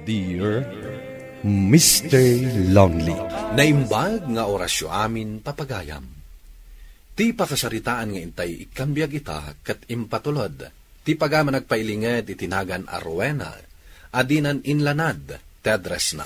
Dear Mr. Lonely. Naimbag nga orasyo amin papagayam. Ti pakasaritaan nga intay ikambiyag ita kat impatulod. Ti pagama nagpailinged itinagan Arwena, adinan inlanad, tedres na.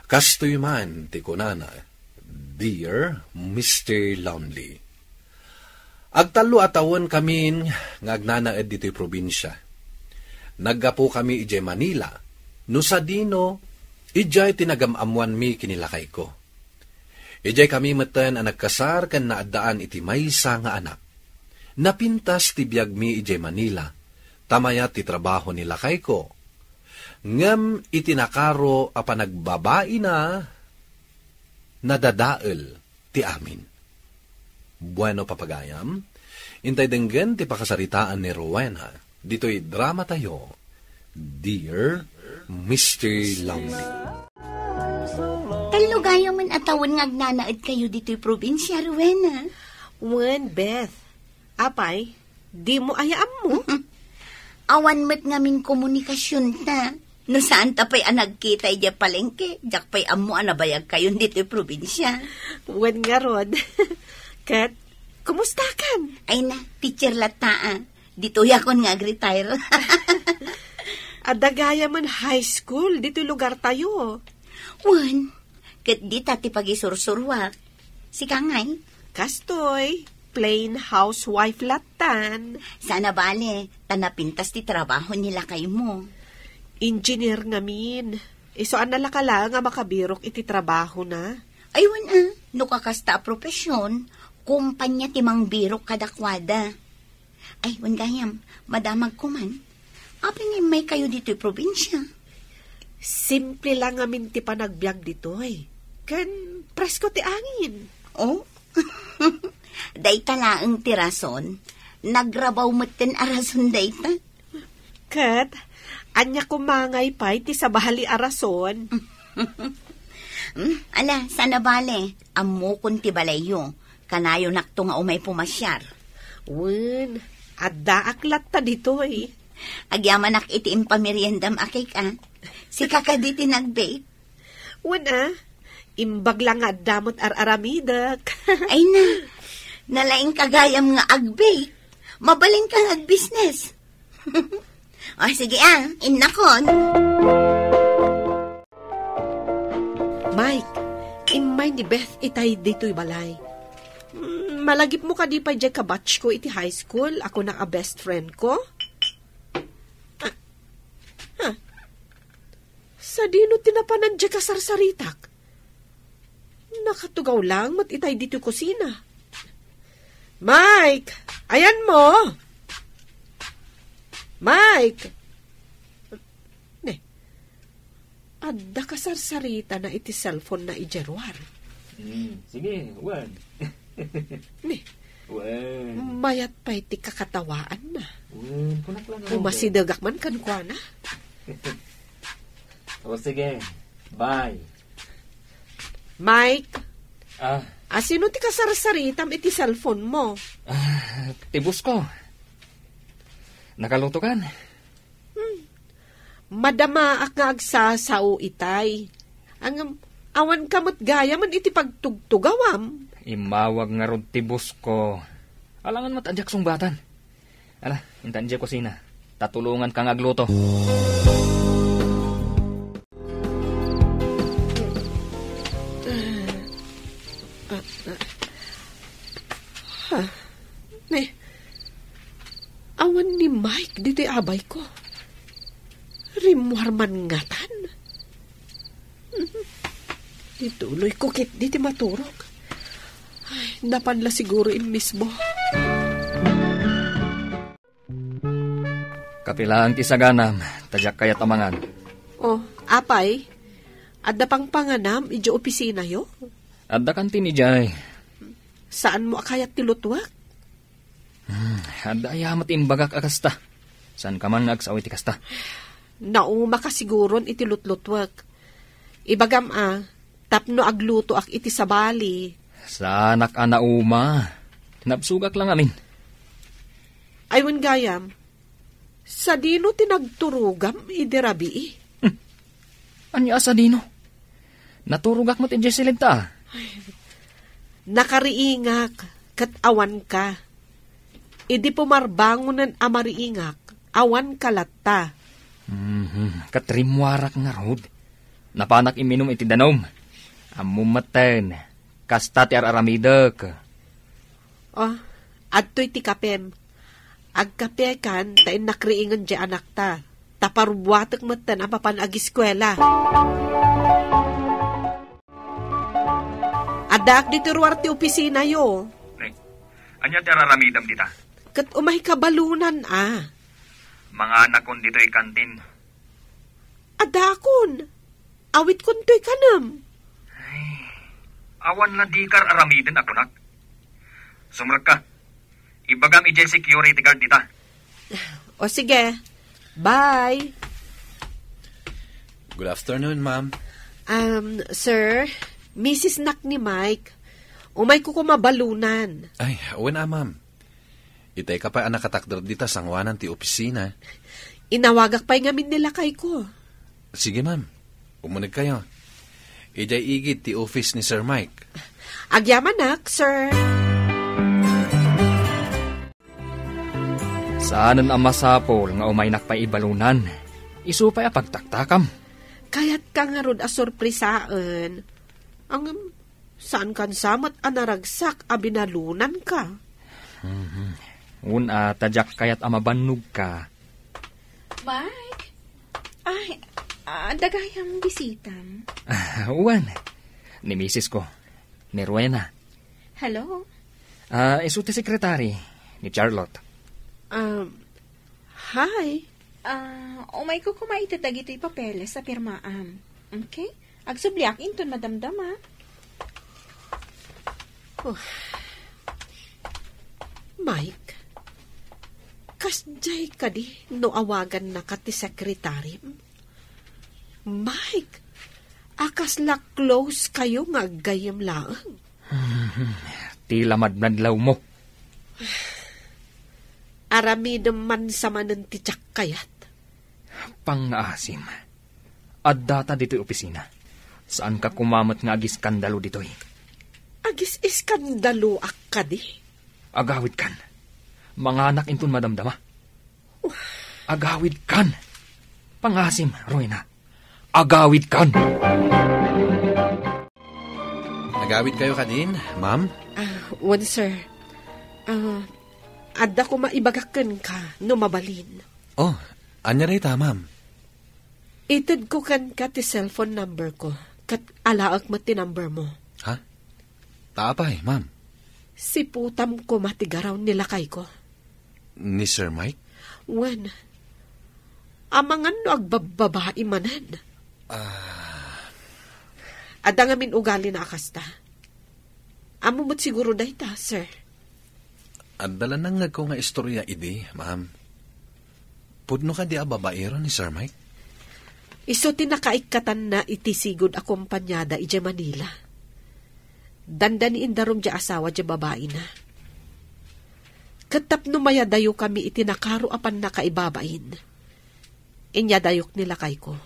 Kastoy man ti kunana, Dear Mr. Lonely. Agtalo atawon kamin nga agnanaed dito'y probinsya. Naggapo kami ije Manila, no sa dino, ijay tinagamamuan mi kinilakay ko. Ijay kami meten ang nagkasar kan naadaan iti maysa nga anak. Napintas ti biag mi ijay Manila, tamaya ti trabaho nilakay ko. Ngem itinakaro a panagbabae na nadadael ti amin. Bueno papagayam, intay denggen ti pakasaritaan ni Rowena, dito'y drama tayo, Dear Mr. Lonely. Talugaya man atawan nga agnanaed kayo dito'y probinsya, Rowena. Wen, Beth. Apay, di mo ayaan mo. Awan met ngamin komunikasyon ta. No saan tapay anagkita ija palengke, jak pay amo anabayag kayo dito'y probinsya. Wen nga, Rod. Kat, kumusta kan? Ay na, teacher lataa. Dito yakon nga retire. Adagaya man high school, dito lugar tayo. Wan, kat di tati pagisursurwak. Si Kangay. Kastoy, plain housewife latan. Sana bale, tanapintas ti trabaho nila kay mo. Engineer ngamin. Isoan nala ka lang nga makabirok iti trabaho na. Aywan no kakasta profesyon, kumpanya timang birok kadakwada. Ay, wangayam, madamag ko man. Apin may kayo dito'y probinsya. Simple lang amin ti panagbiag dito'y. Kan presko ti angin. Oh? Dayta laang tirason. Nagrabaw maten arason dayta. Kat, anya kumangay pa'y ti sa bahali arason. Ala, sana bale, amukon ti balayo. Kanayo nakto nga umay pumasyar. Wen, adda aklat ta dito eh. Agyaman ak iti impameriendam akik Si kakaditi nag-bake. Wen imbag lang adamot ar-aramidak. Ay na, nalaing kagayam nga ag-bake. Mabaling kang ag-business. O sige innakon. Mike, imay ni Beth itay dito'y balay. Malagip mo ka di pa dyan kabatch ko iti high school. Ako na best friend ko. Sa dino tinapanan dyan ka sarsaritak. Nakatugaw lang mat itay dito kusina. Mike! Ayan mo! Mike! Adda ka sarsarita na iti cellphone na ijerwar. Sige, Wan. Wan. Mayat pa iti kakatawaan na. Wan, kunak lang. Umasidagak man kankwa na. O sige, bye. Mike, sino ti kasarsaritam iti cellphone mo? Tibus ko. Nakaluto kan? Madama ak nga agsasao itay. Ang awan kamot gaya man iti pagtugtugawam. Imawag nga ron tibus ko. Alangan mat adyak sungbatan. Ala, intan dyan kusina. Tatulungan kang agluto. Awan ni Mike dito abay ko. Rimwar man ngatan. Dituloy ko kit diti maturok. Ay, napanla siguro in mismo. Kapilaan ti saganam, tadyak kaya tamangan. Oh, apay, adda pang panganam, idyo opisina yo? Adda kan tinijay. Saan mo akayat tilutwak? Adda ayamat imbagak akasta. Saan ka man nagsawi ti kasta? Nauma ka siguron iti lutlutwak. Ibagam tapno agluto ak iti sabali. Sanak nauma. Tinabsugak lang amin. Aywan gayam, sa dino tinagturugam idirabi. Anya asa dino? Naturugak mo ti Jesseline ta. Nakariingak, kat awan ka. Idi pumarbangunan amariingak, awan kalatta. Katrimwarak nga rod. Napanak iminom iti danom. Amumaten, kasta ti aramidak. Oh, adto'y ti kapem. Agkape kan, tain nakriingan di anak ta. Taparubwatak matan ang papan agiskwela. Adak dito ruwar ti opisina yo. Anya ti araramidam dita? Kat umay kabalunan Mga anak kon dito'y kantin. Adakon. Awit kon to'y kanam. Awan na di kar aramidin ako nak. Sumrag ka. Ibagam ije security guard dita. O sige. Bye. Good afternoon, ma'am. Sir, Mrs. Nak ni Mike, umay ko kumabalunan. Ay, wala, ma'am. Itay ka pa nakatakder dita sangwanan ti opisina. Inawagak pa'y ngamin nila kay ko. Sige, ma'am. Umunig kayo. Ijay igid ti office ni Sir Mike. Agyaman nak, sir. Saanan ang masapol nga umay nakpaibalunan. Isupay a pagtaktakam. Kaya't ka nga rod a sorpresaan. Saan kan samat anaragsak a binalunan ka? Una, tadyak kayat amabannog ka. Mike? Ay, dagayang bisitam. Uwan, ni misis ko, ni Rowena. Hello? Isu ti sekretary, ni Charlotte. Hi. Umay ko kumaitatag ito'y papeles sa pirmaam. Okay? Agsubliak inton madamdama. Mike, kasjay ka di no awagan na ka ti sekretary. Mike, akas la close kayo nga gayam lang. Tila madladlaw mo. Aramidam man sa manan ti tsak kayat. Pang-asim. At data dito'y opisina. Saan ka kumamat nga agis skandalo dito'y? Agis iskandalo ak ka di. Agawid kan. Mga anak intun madamdama. Agawid kan. Pangasim, Rowena. Agawid kan. Nagawid kayo kadin, ma'am? One sir. Adda ko maibagakan ka no mabalin. Oh, anya rita, ma'am? Itad ko kan ka ti cellphone number ko. Kat alaak mo ti number mo. Ha? Taapay, ma'am? Si putam ko matigaraw nilakay ko. Ni Sir Mike? Wan. Amangan no agbababae manan. Adda nga min ugali na akasta. Amumot siguro dahi ta, sir. Adala nang ko nga istorya idi, ma'am. Pudno ka di babaero ni Sir Mike? Iso tinakaikatan na itisigod akompanyada ija Manila. Dandani indarom ja asawa ja babae na. Katap no mayadayo kami itinakaro apan nakaibabain. Inya dayok nila kay ko.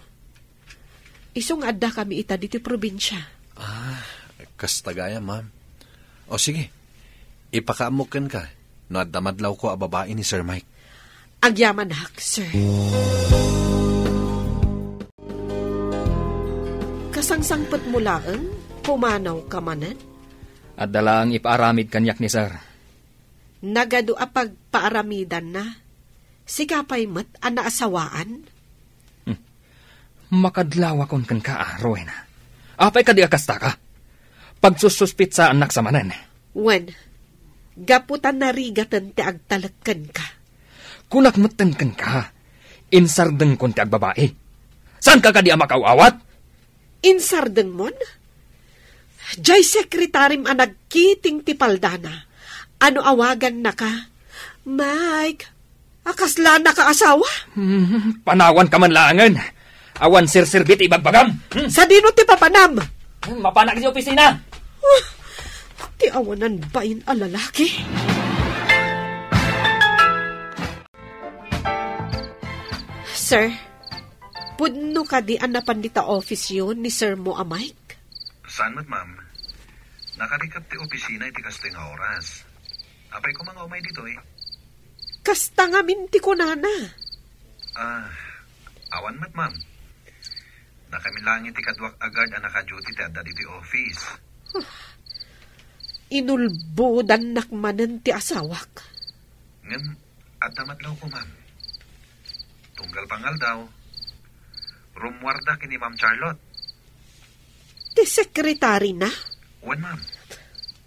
Isong adda kami ita dito probinsya. Kastagaya, ma'am. O sige, ipakaamukan ka. No addamadlaw ko a babae ni Sir Mike. Agyaman hak, sir. Kasangsangpet mo laang, pumanaw ka manan? At dalang ipaaramid kanyak ni Sir. Nagado apag paaramidan na. Sikapay mat anaasawaan? Makadlawa kon kan ka, Rowena. Apay ka di akasta ka. Pagsususpit sa anak sa manan. Wen, gaputan na rigatan ti agtalagkan ka. Kunakmatan kan ka. Insardeng kon ti agbabae. Saan ka di amakawawat? Insardeng mon? Jay sekretarim anagkiting ti paldana. Ano awagan na ka? Mike, akasla na ka asawa? Panawan ka man langan. Awan sirsirbit ibagbagam. Sa dino ti papanam? Mapanak di opisina. Ti awanan bain a lalaki? Sir, Pudno ka di anapan dita office yun ni Sir mo a Mike? Saan mat, ma'am? Nakarikap ti opisina iti kasto nga oras. Apay ko mga umay dito eh. Kasta nga minti ko nana. Awan mat, ma'am. Nakamilang iti kadwak agad ang naka-duty ti adda dito office. Inulbudan nakmanan ti asawak. Ngem, adda matlaw ko, ma'am. Tunggal pangal daw. Rumwarda kini Ma'am Charlotte. Ti sekretary na? Wan, ma'am.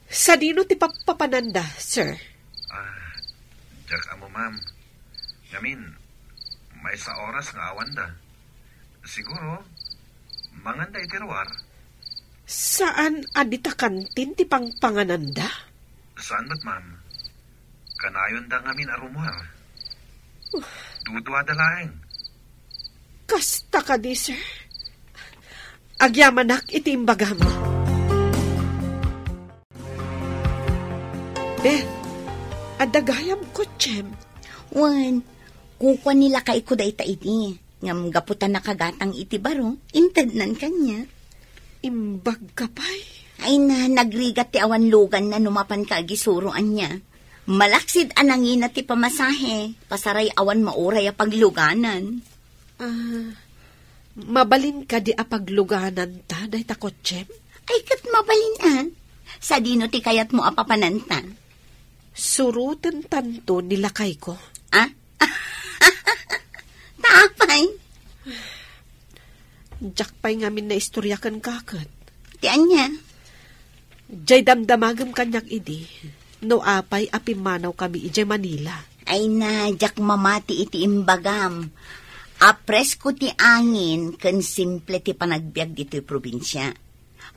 Sa dino ti papapananda, sir? Jack amo, ma'am. Ngamin, may sa oras nga awan da. Siguro, manganda itiruar. Saan adita kantin ti pangpangananda? Saan ba't, ma'am? Kanayon da ngamin arumwar. Dudwa da laeng. Kasta ka di, sir. Agyamanak iti imbagam. Beth, adagayam ko, Chem. Wan, kukwa nila kay ko da ita iti. Ngam gaputan nakagatang iti baro, intadnan kanya. Imbag ka pa'y? Ay na, nagrigat ti awan lugan na numapan ka agisuroan niya. Malaksid anangin na ti pamasahe, pasaray awan mauray a pagluganan. Mabalin ka di apagluganan ta, day takot, Chem? Ay kat mabalin sa dino ti kayat mo apapananta. Surutan tanto nilakay ko. Tapay. Jakpay ngamin na istoryakan kakot. Tiyan niya. Jay damdamagam kanyak idi. No apay apimanaw kami ijay Manila. Ay na, jak mamati iti imbagam. Apres ko ti angin ken simple ti panagbiag dito'y probinsya.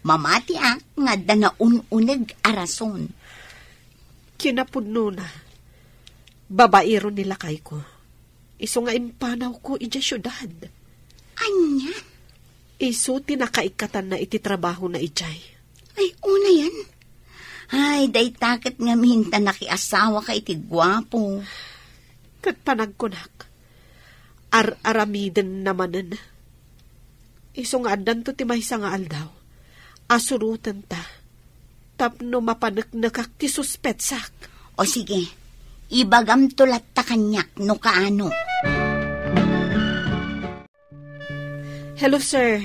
Mamati nga da na ununeg arason. Kinapudno na. Babaero nilakay ko. Iso nga impanaw ko ijay syudad. Anya? Iso tinakaikatan na iti trabaho na ijay. Ay, una yan. Ay, day takit nga minta nakiasawa ka iti gwapo. Kat panagkunak. Aramiden namanen. Iso nga adan to ti maysa nga aldaw. Asurutan ta. Tapno mapanagnagak ti suspetsak. O sige, ibagam tulat ta kanyak no kaano. Hello, sir.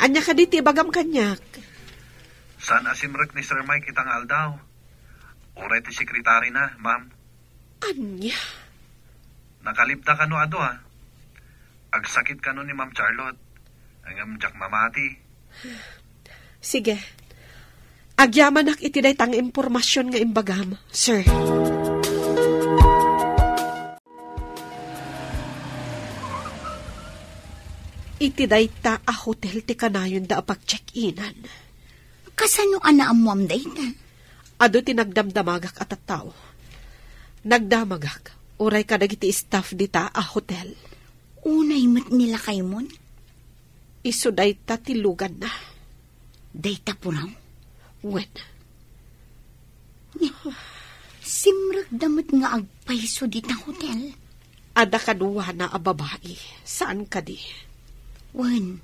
Anya ka diti ibagam kanyak. Saan asimrek ni Sir Mike itang aldaw? Uray ti sekretary na, ma'am. Anya? Nakalipta ka no ado, Agsakit ka no ni Ma'am Charlotte. Ang jak mamati. Sige. Agyamanak iti day tang impormasyon nga imbagam, sir. Iti day ta a hotel ti kanayon da apag check-inan. Kasano anaamuam day ta? Ado tinagdamdamagak at tao. Nagdamagak. Uray ka dagiti staff dita a hotel. Unay mat nila kay mon? Iso day ta tilugan na. Day ta punaw? When? Simrag damat nga agpaiso dita hotel. Ada kaduwa na a babae. Saan ka di? Wan,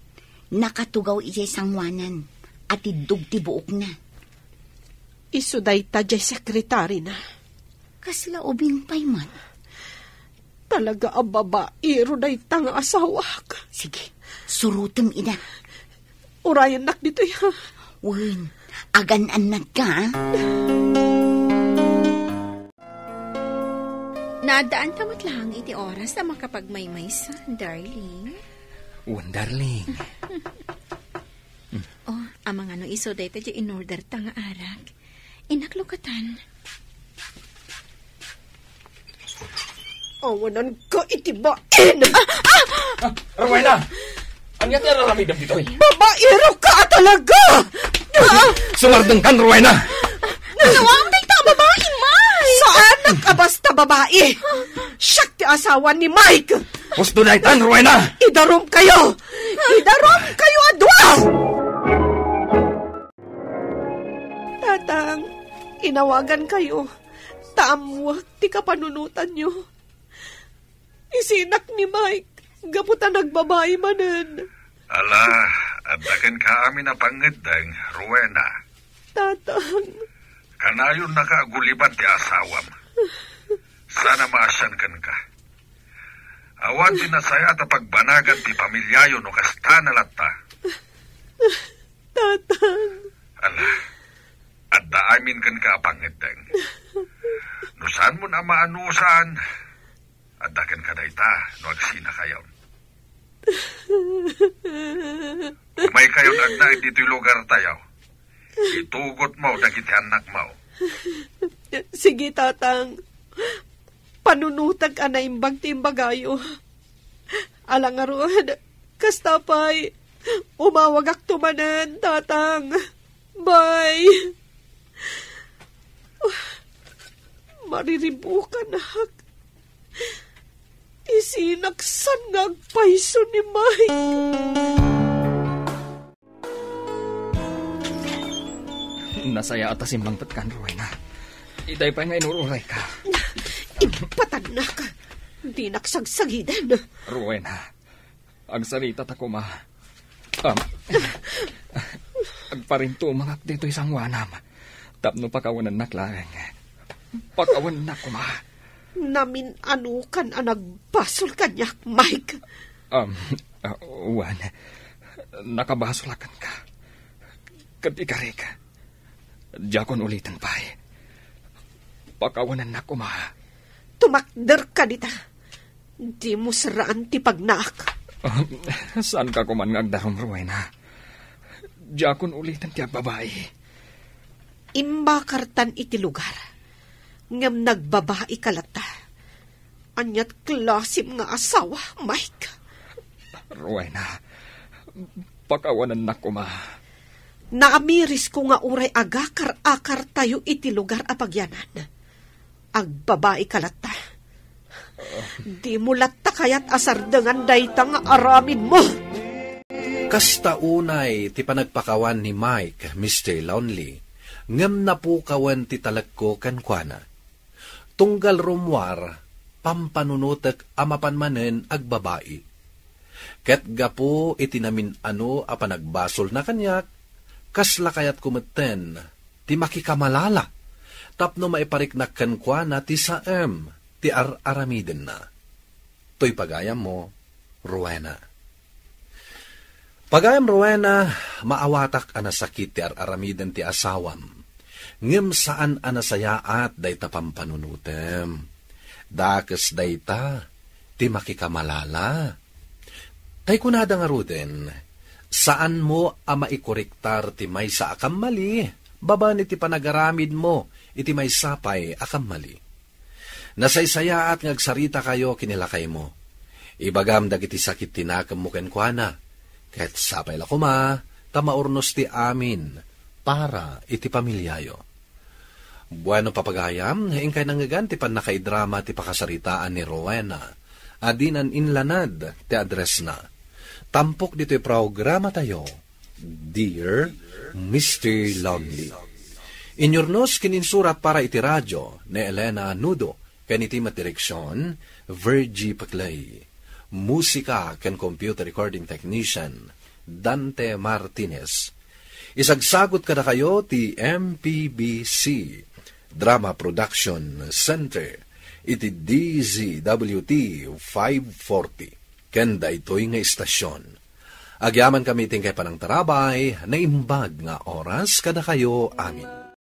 nakatugaw ijay sangwanan at idug ti buok na. Iso day ta jay sekretary na. Kasla ubing payman. Talaga a babaero day ta nga asawak. Sige, surutem ida. Urayan nak dito ya. Wan, agan-anad ka. Nadaan tamot lang iti oras na makapagmaymaysan, darling. Darling. Amang ano iso dayta di in order ta nga arag. Inaklukatan. Awanan ka itibain! Rowena! Ang yati araramidam dito eh. Babaero ka talaga! Sumardeng kan, Rowena! Nalawang dayta babae, Mike! Saan nakabasta babae? Siyak ti asawa ni Mike! Gusto na itan, Rowena! Idarom kayo! Idarom kayo, adwa! Tatang, inawagan kayo. Taamwag ti kapanunutan nyo. Isinak ni Mike. Gaputa nagbabae manen. Ala, adagan ka amin na pangedang, Rowena. Tatang. Kanayon nakaguliban ti asawam. Sana maasyan ka. Awan din na saya at pagbanagan ti pamilyayo no kasta na latta. Tatang. Ala, adda amin kan ka pangedang. No saan mo na maanusan, adagan ka dayta no agsina kayo. May kayo nagdaig dito yung lugar tayo. Itugot mo, dagiti anak mo. Sige, tatang. Panunutag ka na imbag timbagayo. Alang aruan, kastapay, umawagak tumanan, tatang. Bye. Mariribukan na hak. Isinaksan ngagpaiso ni Mike. Nasaya atas simbang tatkan, Rowena. Itay pa nga inururay ka. Impatan na ka. Di naksagsagidan. Rowena, agsarita tako ma. Agparinto mga dito isang wanam. Tapno pakawanan naklareng. Pakawanan na ko ma. Namin anukan ang nagbasol kanyak, Mike. Juan, nakabasolakan ka. Kadikarik. Diyakon ulitin pa eh. Pakawanan na ko ma. Tumakder ka dita. Di mo saraan ti pagnaak. Saan ka kuman ngagdarom, Rowena? Diyakon ulitin ti agbabae. Imbakartan iti lugar. Ngam nagbabae kalata. Anyat klasim nga asawa, Mike. Rowena, pakawanan na ko ma. Naamiris ko nga uray agakar-akar tayo iti lugar apagyanan. Agbabae kalata. Di mo latta kayat asardangan dayta nga aramid mo. Kasta unay ti panagpakawan ni Mike, Mr. Lonely, ngam na po kawan ti talagko kankwana. Tunggal rumwar, pampanunutek amapan manen agbabae. Ket gapo itinamin ano a panagbasol na kanyak, kasla kayat kumeten, ti makikamalala, tapno maipariknak kankwana ti saem, ti aramiden na. To'y pagayam mo, Rowena. Pagayam, Rowena, maawatak anasakit ti aramiden ti asawam. Ngem saan anasayaat dayta pampanunutem. Dakes dayta, ti makikamalala. Tay kunada nga ruden, saan mo maikorektar ti may sa akam mali, baba ni ti panagaramid mo, iti may sapay akam mali. Nasaysayaat ngagsarita kayo kinilakay mo. Ibagam dagiti sakit tinakam mo kenkwana, kahit sapay lakuma, tamaurnos ti amin, para iti pamilyayo. Bueno papagayam, ingkay nangagan ti panakaidrama ti pakasaritaan ni Rowena, adinan inlanad ti address na. Tampok dito'y programa tayo, Dear Mr. Lonely. Inyornos kininsurat para iti radyo ni Elena Nudo, kaniti matireksyon, Virgie Paclay. Musika ken computer recording technician, Dante Martinez. Isagsagot kada kayo ti MPBC Drama Production Center iti DZWT 540 kenda ito'y nga istasyon. Agyaman kami tingkay panang tarabay na imbag nga oras kada kayo amin.